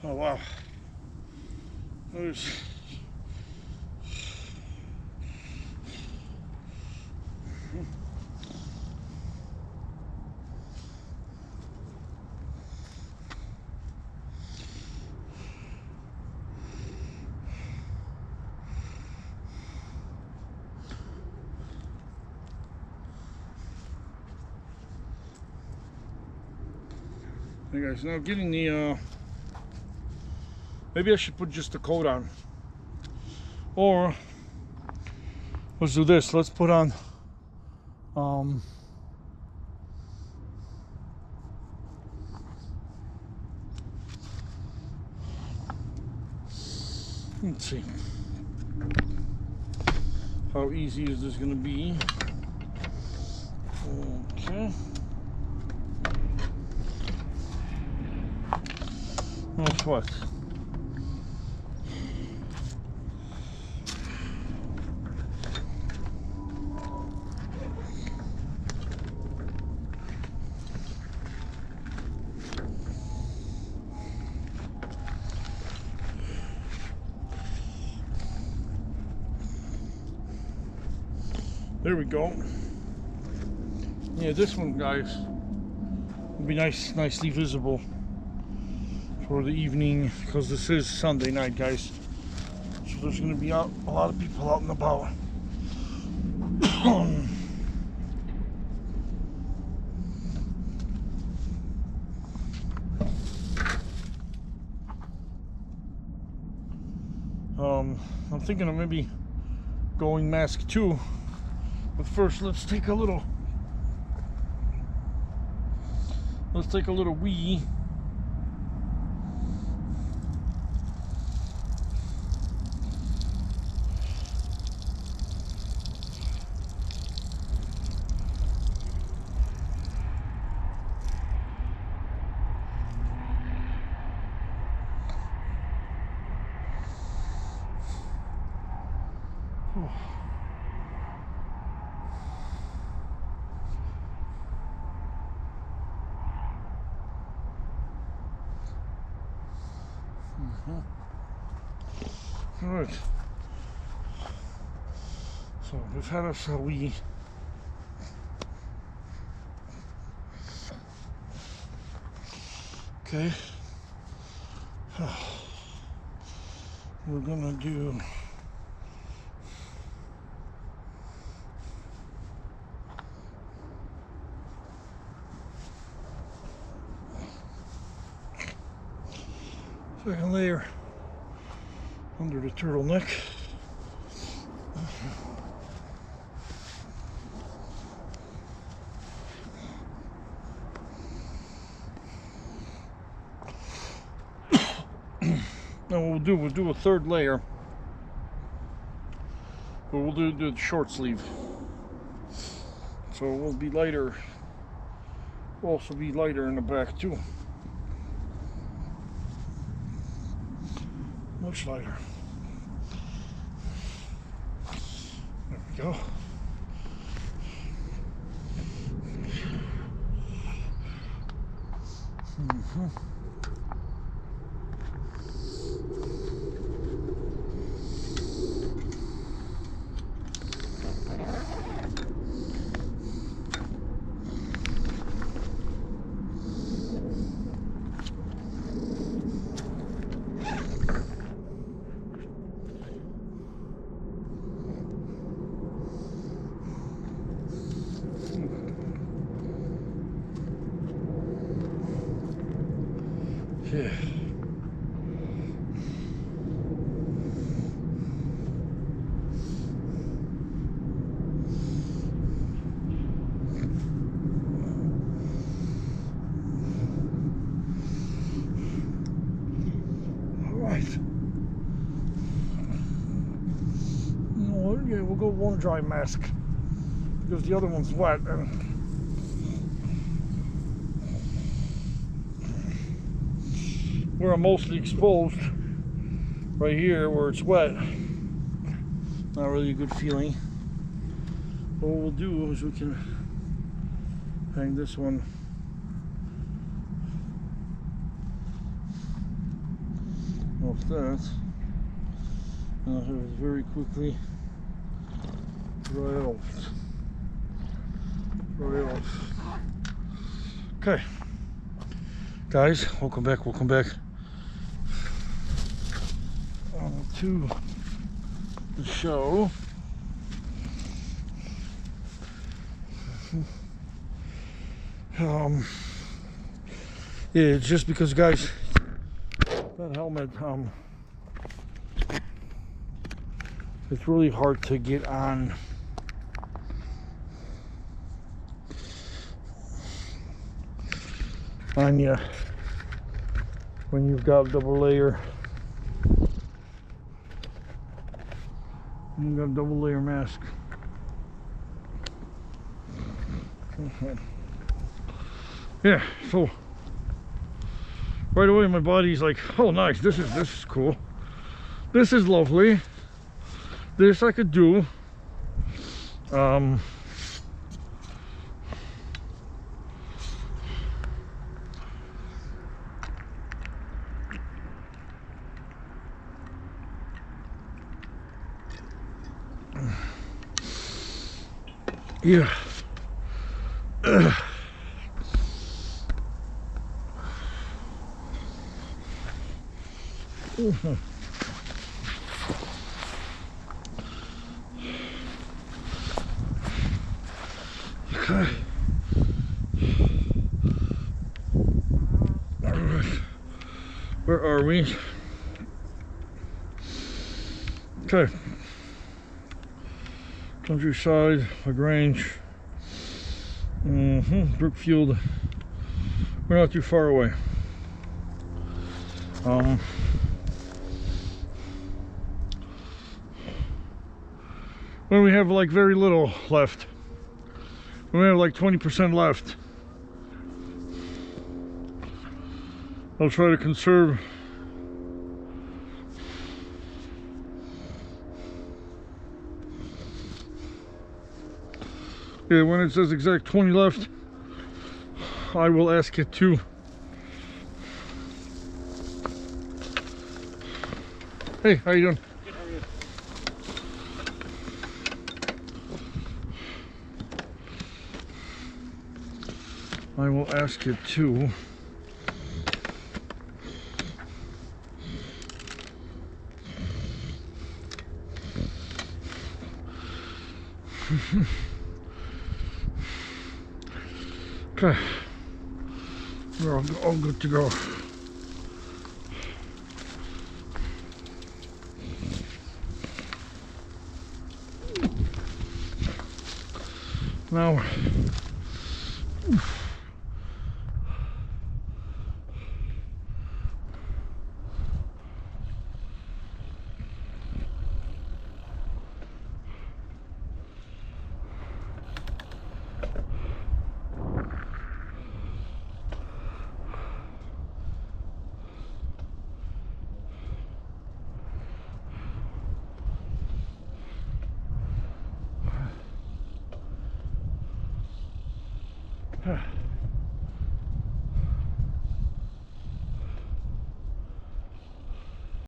Oh wow. There's Hey guys, now getting the maybe I should put just the coat on, or let's do this. Let's put on let's see, how easy is this gonna be? Okay. That's what. There we go. Yeah, this one, guys, will be nicely visible for the evening, because this is Sunday night, guys. So there's going to be a lot of people out and about. I'm thinking of maybe going mask 2. But first, let's take a little wee. All right. So we've had us a wee. Okay. We're gonna do. Second layer under the turtleneck. Now we'll do a third layer, but we'll do the short sleeve. So we'll be lighter. We'll also be lighter in the back too. Much lighter. There we go. Yeah. All right. You know what? Yeah, we'll go one dry mask because the other one's wet and. Where I'm mostly exposed, right here where it's wet, not really a good feeling. But what we'll do is we can hang this one off that. And I'll have it very quickly dry off. Okay, guys, welcome back to the show. Yeah, it's just because, guys, that helmet, it's really hard to get on. On you when you've got a double layer. You've got a double layer mask. Yeah, so right away my body's like, oh nice, this is cool. This is lovely. This I could do. Yeah. Okay. All right. Where are we? Okay. Countryside, LaGrange. Brookfield. We're not too far away. When we have like very little left, when we have like 20% left, I'll try to conserve. Yeah, when it says exact 20 left, I will ask it to. Hey, how you doing? Good, how are you? I will ask it to. Okay, we're all good to go. Now,